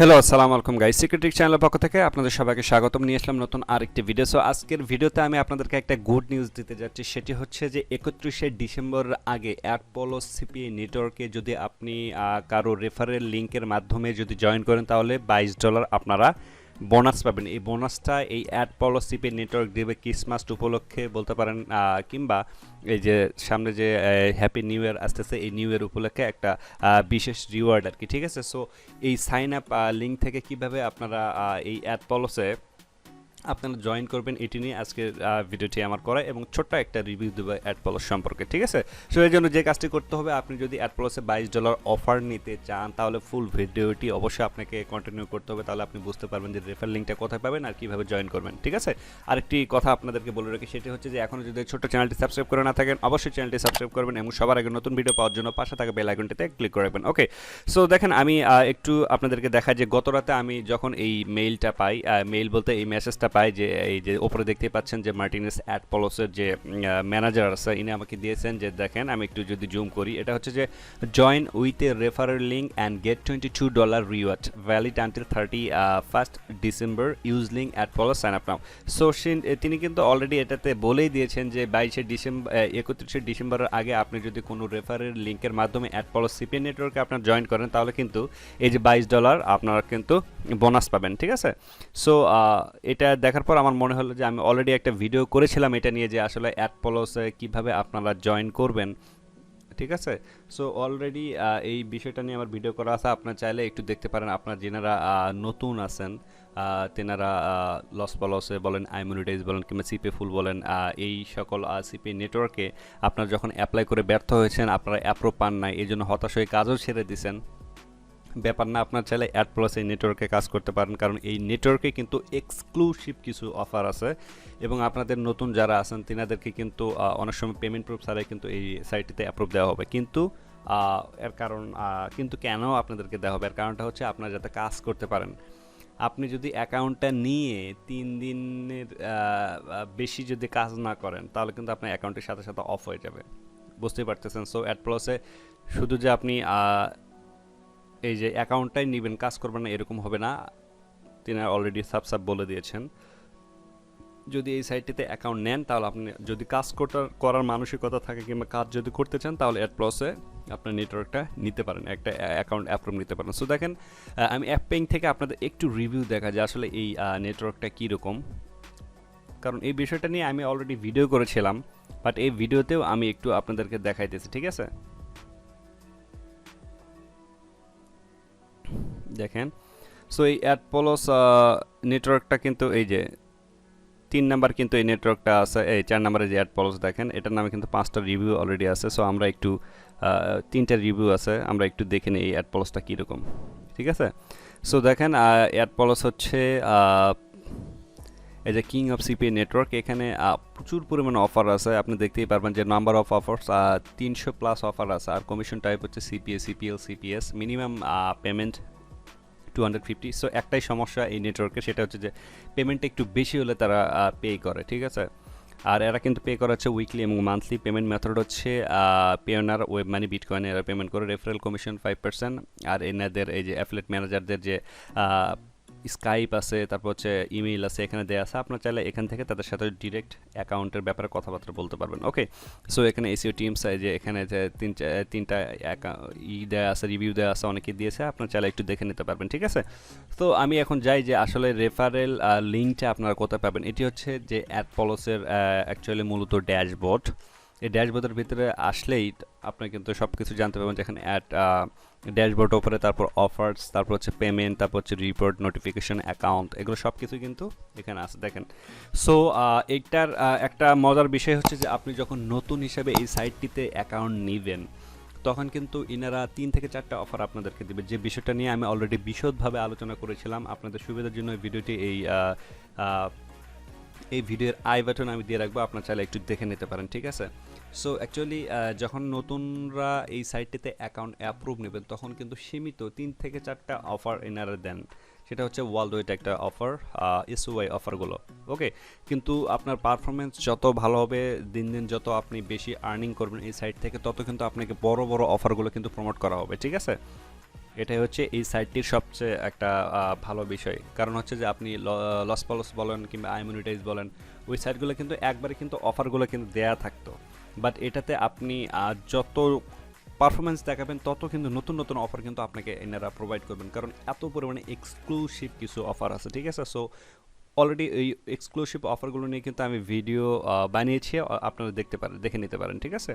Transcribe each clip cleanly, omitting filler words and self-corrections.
Hello আসসালামু আলাইকুম guys, সিক্রেটিক চ্যানেলের পক্ষ থেকে আপনাদের সবাইকে স্বাগতম। নিয়ে আসলাম নতুন আরেকটি ভিডিও। সো আজকের ভিডিওতে আমি আপনাদেরকে একটা গুড নিউজ দিতে যাচ্ছি। সেটি হচ্ছে যে 31শে ডিসেম্বর আগে অ্যাডপোলোস সিপিএ নেটওয়ার্কে যদি আপনি কারো রেফারেল লিঙ্কের মাধ্যমে যদি জয়েন করেন তাহলে $22 আপনারা বোনাস পাবেন। এই বোনাসটা এই অ্যাডপোলোস সিপিএ নেটওয়ার্ক দেবে ক্রিসমাস উপলক্ষে বলতে পারেন, কিংবা এই যে সামনে যে হ্যাপি নিউ ইয়ার আসতেছে, এই নিউ ইয়ার উপলক্ষে একটা বিশেষ রিওয়ার্ড আর কি। ঠিক আছে, সো এই সাইন আপ লিঙ্ক থেকে কিভাবে আপনারা এই অ্যাডপোলোসে আপনারা জয়েন করবেন এটি নিয়ে আজকের ভিডিওটি আমার করা, এবং ছোট্ট একটা রিভিউ দেবো অ্যাডপোলোস সম্পর্কে। ঠিক আছে, সো এর জন্য যে কাজটি করতে হবে, আপনি যদি অ্যাডপোলোসে $22 অফার নিতে চান তাহলে ফুল ভিডিওটি অবশ্যই আপনাকে কন্টিনিউ করতে হবে। তাহলে আপনি বুঝতে পারবেন যে রেফার লিঙ্কটা কোথায় পাবেন আর কীভাবে জয়েন করবেন। ঠিক আছে, আরেকটি কথা আপনাদেরকে বলে রাখি, সেটি হচ্ছে যে এখনও যদি ছোট্ট চ্যানেলটি সাবস্ক্রাইব করে না থাকেন অবশ্যই চ্যানেলটি সাবস্ক্রাইব করবেন এবং সবার আগে নতুন ভিডিও পাওয়ার জন্য পাশে থাকা বেল আইকনটিতে ক্লিক করে রাখবেন। ওকে, সো দেখেন আমি একটু আপনাদেরকে দেখাই যে গত রাতে আমি যখন এই মেইলটা পাই, মেইল বলতে এই মেসেজটা পাই, যে এই যে ওপরে দেখতে পাচ্ছেন যে মার্টিনেস অ্যাডপোলোসের যে ম্যানেজার আছে ইনি আমাকে দিয়েছেন, যে দেখেন আমি একটু যদি জুম করি, এটা হচ্ছে যে join with a referral link and get $22 reward valid until 31st December use link Adpolos sign up now. So তিনি কিন্তু অলরেডি এটাতে বলেই দিয়েছেন যে 31শে ডিসেম্বরের আগে আপনি যদি কোনো রেফারেল লিঙ্কের মাধ্যমে অ্যাডপোলোস সিপিএ নেটওয়ার্কে আপনার জয়েন করেন তাহলে কিন্তু এই যে $22 আপনারা কিন্তু বোনাস পাবেন। ঠিক আছে, সো এটা দেখার পর আমার মনে হলো যে আমি অলরেডি একটা ভিডিও করেছিলাম এটা নিয়ে, যে আসলে অ্যাডপোলোসে কিভাবে আপনারা জয়েন করবেন। ঠিক আছে, সো অলরেডি এই বিষয়টা নিয়ে আমার ভিডিও করা আছে, আপনারা চাইলে একটু দেখতে পারেন। আপনার যেনারা নতুন আছেন তেনারা লস পলসে বলেন, আইমোনিটাইজ বলেন, কিংবা সিপে ফুল বলেন, এই সকল সিপি নেটওয়ার্কে আপনারা যখন অ্যাপ্লাই করে ব্যর্থ হয়েছেন, আপনারা অ্যাপ্রুভ পান নাই, এই জন্য হতাশ হয়ে কাজও ছেড়ে দিয়েছেন, ব্যাপার না, আপনার চাইলে অ্যাডপোলোস এই নেটওয়ার্কে কাজ করতে পারেন, কারণ এই নেটওয়ার্কে কিন্তু এক্সক্লুসিভ কিছু অফার আছে। এবং আপনাদের নতুন যারা আছেন তেনাদেরকে কিন্তু অনেক সময় পেমেন্ট প্রুফ ছাড়াই কিন্তু এই সাইটটিতে অ্যাপ্রুভ দেওয়া হবে। কিন্তু এর কারণ কিন্তু কেন আপনাদেরকে দেওয়া হবে, এর কারণটা হচ্ছে আপনারা যাতে কাজ করতে পারেন। আপনি যদি অ্যাকাউন্টটা নিয়ে 3 দিনের বেশি যদি কাজ না করেন তাহলে কিন্তু আপনার অ্যাকাউন্টের সাথে সাথে অফ হয়ে যাবে, বুঝতেই পারতেছেন। সো অ্যাডপোলোসে শুধু যে আপনি এই যে অ্যাকাউন্টটাই নেবেন কাজ করবেন না এরকম হবে না, তিনি অলরেডি সাব বলে দিয়েছেন। যদি এই সাইটটিতে অ্যাকাউন্ট নেন তাহলে আপনি যদি কাজ করার মানসিকতা থাকে কিংবা কাজ যদি করতে চান তাহলে অ্যাডপোলোসে আপনার নেটওয়ার্কটা নিতে পারেন, একটা অ্যাকাউন্ট অ্যাপ্রুভ নিতে পারেন। সো দেখেন আমি অ্যাপেইং থেকে আপনাদের একটু রিভিউ দেখা যায় আসলে এই নেটওয়ার্কটা কীরকম, কারণ এই বিষয়টা নিয়ে আমি অলরেডি ভিডিও করেছিলাম, বাট এই ভিডিওতেও আমি একটু আপনাদেরকে দেখাইতেছি। ঠিক আছে, দেখেন, সো এই অ্যাডপোলোস নেটওয়ার্কটা কিন্তু এই যে 3 নাম্বার কিন্তু এই নেটওয়ার্কটা আছে, এই 4 নাম্বারে যে অ্যাডপোলোস দেখেন এটার নামে কিন্তু 5টা রিভিউ অলরেডি আছে। সো আমরা একটু 3টা রিভিউ আছে, আমরা একটু দেখে নিই এই অ্যাডপোলোসটা কীরকম। ঠিক আছে, সো দেখেন অ্যাডপোলোস হচ্ছে এই যে কিং অফ সিপিএ নেটওয়ার্ক, এখানে প্রচুর পরিমাণে অফার আছে, আপনি দেখতেই পারবেন যে নাম্বার অফ অফার্স 300+ অফার আছে। আর কমিশন টাইপ হচ্ছে CPA, CPL, CPS, minimum payment 250। So একটাই সমস্যা এই নেটওয়ার্কে, সেটা হচ্ছে যে পেমেন্টটা একটু বেশি হলে তারা পে করে। ঠিক আছে, আর এরা কিন্তু পে করা হচ্ছে উইকলি এবং মান্থলি। পেমেন্ট মেথড হচ্ছে পেওনার, ওয়েব মানি, বিটকয়েনে এরা পেমেন্ট করে। Referral commission 5%। আর এনাদের এই যে অ্যাফিলিয়েট ম্যানেজারদের যে স্কাইপ আছে, তারপর হচ্ছে ইমেইল আছে, এখানে দেওয়া আছে, আপনার চাইলে এখান থেকে তাদের সাথে ডিরেক্ট অ্যাকাউন্টের ব্যাপারে কথাবার্তা বলতে পারবেন। ওকে, সো এখানে এসিও টিমস যে এখানে যে তিনটা দেওয়া আছে, রিভিউ দেওয়া আছে, অনেকে দিয়েছে, আপনার চাইলে একটু দেখে নিতে পারবেন। ঠিক আছে, তো আমি এখন যাই যে আসলে রেফারেল লিঙ্কটা আপনারা কোথায় পাবেন। এটি হচ্ছে যে অ্যাডপোলোসের অ্যাকচুয়ালি মূলত ড্যাশবোর্ড। এই ড্যাশবোর্ডের ভিতরে আসলেই আপনি কিন্তু সব কিছু জানতে পারবেন, যেখানে ড্যাশবোর্ড ওপরে, তারপর অফার্স, তারপর হচ্ছে পেমেন্ট, তারপর হচ্ছে রিপোর্ট, নোটিফিকেশন, অ্যাকাউন্ট, এগুলো সব কিছু কিন্তু এখানে আছে দেখেন। সো এইটার একটা মজার বিষয় হচ্ছে যে আপনি যখন নতুন হিসাবে এই সাইটটিতে অ্যাকাউন্ট নেবেন তখন কিন্তু ইনারা 3 থেকে 4টা অফার আপনাদেরকে দেবে, যে বিষয়টা নিয়ে আমি অলরেডি বিশদভাবে আলোচনা করেছিলাম। আপনাদের সুবিধার জন্য এই ভিডিওটি এই ভিডিওর আই বাটন আমি দিয়ে রাখবো, আপনার চাইলে একটু দেখে নিতে পারেন। ঠিক আছে, সো অ্যাকচুয়ালি যখন নতুনরা এই সাইটটিতে অ্যাকাউন্ট অ্যাপ্রুভ নেবেন তখন কিন্তু সীমিত 3 থেকে 4টা অফার এনারা দেন, সেটা হচ্ছে ওয়ার্ল্ড ওয়াইড একটা অফার, এসওয়াই অফারগুলো। ওকে, কিন্তু আপনার পারফরমেন্স যত ভালো হবে, দিন দিন যত আপনি বেশি আর্নিং করবেন এই সাইট থেকে, তত কিন্তু আপনাকে বড় বড় অফারগুলো কিন্তু প্রমোট করা হবে। ঠিক আছে, এটাই হচ্ছে এই সাইটটির সবচেয়ে একটা ভালো বিষয়, কারণ হচ্ছে যে আপনি লস পলস বলেন কিংবা আইমনিটাইজ বলেন, ওই সাইটগুলো কিন্তু একবারে কিন্তু অফারগুলো কিন্তু দেয়া থাকতো, বাট এটাতে আপনি যত পারফরমেন্স দেখাবেন তত কিন্তু নতুন নতুন অফার কিন্তু আপনাকে এনারা প্রোভাইড করবেন, কারণ এত পরিমাণে এক্সক্লুসিভ কিছু অফার আছে, ঠিক আছে। সো অলরেডি এই এক্সক্লুসিভ অফারগুলো নিয়ে কিন্তু আমি ভিডিও বানিয়েছি, আপনারা দেখে নিতে পারেন, ঠিক আছে।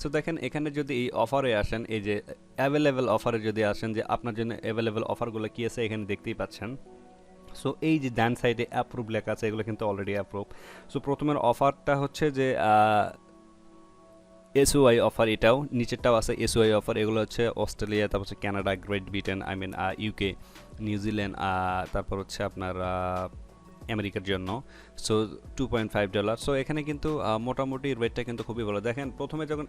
সো দেখেন এখানে যদি এই অফারে আসেন, এই যে অ্যাভেলেবেল অফারে যদি আসেন, যে আপনার জন্য অ্যাভেলেবেল অফারগুলো কী আছে এখানে দেখতেই পাচ্ছেন। সো এই যে ডান সাইডে অ্যাপ্রুভ লেখা আছে, এগুলো কিন্তু অলরেডি অ্যাপ্রুভ। সো প্রথমের অফারটা হচ্ছে যে এসওআই অফার, এটাও নিচেরটাও আছে এসওআই অফার, এগুলো হচ্ছে অস্ট্রেলিয়া, তারপর হচ্ছে Canada, great Britain, UK, New Zealand, তারপর হচ্ছে আপনার আমেরিকার জন্য। সো $2.5। সো এখানে কিন্তু মোটামুটি রেটটা কিন্তু খুবই ভালো। দেখেন প্রথমে যখন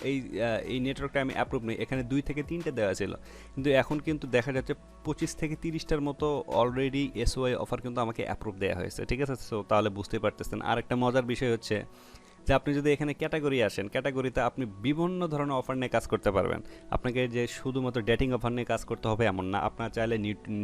এই নেটওয়ার্কটা আমি অ্যাপ্রুভ নিই, এখানে 2 থেকে 3টে দেওয়া ছিল, কিন্তু এখন কিন্তু দেখা যাচ্ছে 25 থেকে 30টার মতো অলরেডি এসওআই অফার কিন্তু আমাকে অ্যাপ্রুভ দেওয়া হয়েছে, ঠিক আছে। সো তাহলে বুঝতেই পারতেছেন। আর একটা মজার বিষয় হচ্ছে যে আপনি যদি এখানে ক্যাটাগরি আসেন, ক্যাটাগরিতে আপনি বিভিন্ন ধরনের অফার নিয়ে কাজ করতে পারবেন। আপনাকে যে শুধুমাত্র ডেটিং অফার নিয়ে কাজ করতে হবে এমন না, আপনার চাইলে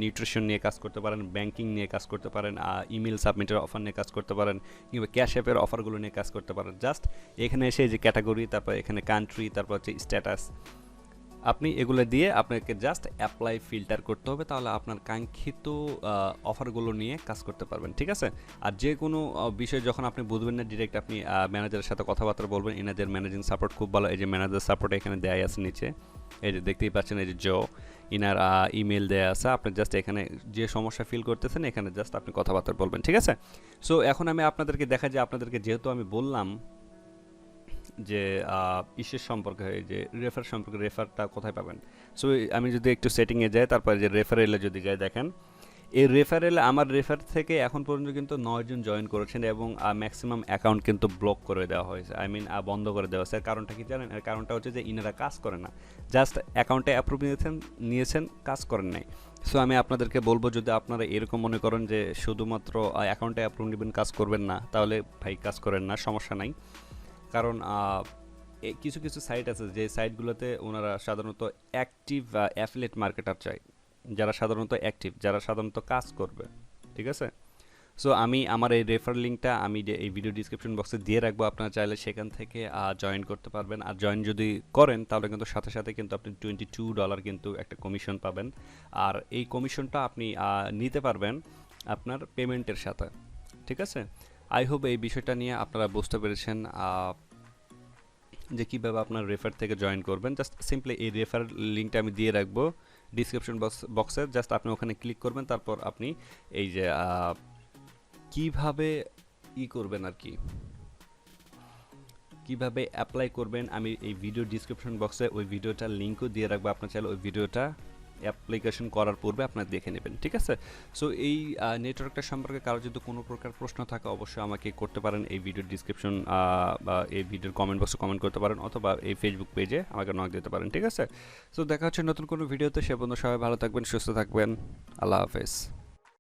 নিউট্রিশন নিয়ে কাজ করতে পারেন, ব্যাংকিং নিয়ে কাজ করতে পারেন, ইমেল সাবমিটের অফার নিয়ে কাজ করতে পারেন, কিংবা ক্যাশ অ্যাপের অফারগুলো নিয়ে কাজ করতে পারেন। জাস্ট এখানে এসে যে ক্যাটাগরি, তারপর এখানে কান্ট্রি, তারপর হচ্ছে স্ট্যাটাস, আপনি এগুলো দিয়ে আপনাকে জাস্ট অ্যাপ্লাই ফিল্টার করতে হবে, তাহলে আপনার কাঙ্ক্ষিত অফারগুলো নিয়ে কাজ করতে পারবেন, ঠিক আছে। আর যে কোনো বিষয় যখন আপনি বুঝবেন না, ডিরেক্ট আপনি ম্যানেজারের সাথে কথাবার্তা বলবেন। এনাদের ম্যানেজিং সাপোর্ট খুব ভালো, এই যে ম্যানেজার সাপোর্ট এখানে দেয়াই আছে নিচে, এই যে দেখতেই পাচ্ছেন, এই যে ইনার ইমেল দেয়া আছে। আপনি জাস্ট এখানে যে সমস্যা ফিল করতেছেন এখানে জাস্ট আপনি কথাবার্তা বলবেন, ঠিক আছে। সো এখন আমি আপনাদেরকে দেখা যায়, আপনাদেরকে যেহেতু আমি বললাম যে ইসের সম্পর্কে, যে রেফার সম্পর্কে, রেফারটা কোথায় পাবেন। সো আমি যদি একটু সেটিংয়ে যাই, তারপরে যে রেফারেলে যদি যাই, দেখেন এই রেফারেলে আমার রেফার থেকে এখন পর্যন্ত কিন্তু 9 জন জয়েন করেছেন, এবং ম্যাক্সিমাম অ্যাকাউন্ট কিন্তু ব্লক করে দেওয়া হয়েছে, বন্ধ করে দেওয়া হয়েছে। এর কারণটা কি জানেন? এর কারণটা হচ্ছে যে ইনারা কাজ করে না, জাস্ট অ্যাকাউন্টে অ্যাপ্রুভ নিয়েছেন, কাজ করেন নাই। সো আমি আপনাদেরকে বলবো, যদি আপনারা এরকম মনে করেন যে শুধুমাত্র অ্যাকাউন্টে অ্যাপ্রুভ নেবেন, কাজ করবেন না, তাহলে ভাই কাজ করেন না, সমস্যা নাই। কারণ কিছু কিছু সাইট আছে যে সাইটগুলোতে ওনারা সাধারণত অ্যাক্টিভ অ্যাফিলিয়েট মার্কেটার চাই, যারা সাধারণত অ্যাক্টিভ, যারা সাধারণত কাজ করবে, ঠিক আছে। সো আমি আমার এই রেফার লিঙ্কটা আমি এই ভিডিও ডিসক্রিপশন বক্সে দিয়ে রাখবো, আপনারা চাইলে সেখান থেকে জয়েন করতে পারবেন। আর জয়েন যদি করেন তাহলে কিন্তু সাথে সাথে কিন্তু আপনি $22 কিন্তু একটা কমিশন পাবেন, আর এই কমিশনটা আপনি নিতে পারবেন আপনার পেমেন্টের সাথে, ঠিক আছে। আই হোপ এই বিষয়টা নিয়ে আপনারা বুঝতে পেরেছেন যে কীভাবে আপনার রেফার থেকে জয়েন করবেন। জাস্ট সিম্পলি এই রেফার লিঙ্কটা আমি দিয়ে রাখবো ডিসক্রিপশন বক্সে, জাস্ট আপনি ওখানে ক্লিক করবেন, তারপর আপনি এই যে কীভাবে করবেন আর কি, কীভাবে অ্যাপ্লাই করবেন, আমি এই ভিডিও ডিসক্রিপশন বক্সে ওই ভিডিওটার লিঙ্কও দিয়ে রাখবো, আপনার চাইলে ওই ভিডিওটা অ্যাপ্লিকেশন করার পূর্বে আপনারা দেখে নেবেন, ঠিক আছে। সো এই নেটওয়ার্কটা সম্পর্কে কারো যদি কোনো প্রকার প্রশ্ন থাকে অবশ্যই আমাকে করতে পারেন, এই ভিডিওর ডিসক্রিপশন বা এই ভিডিওর কমেন্ট বক্সে কমেন্ট করতে পারেন, অথবা এই ফেসবুক পেজে আমাকে নক দিতে পারেন, ঠিক আছে। সো দেখা হচ্ছে নতুন কোনো ভিডিওতে, সে পর্যন্ত সবাই ভালো থাকবেন, সুস্থ থাকবেন, আল্লাহ হাফেজ।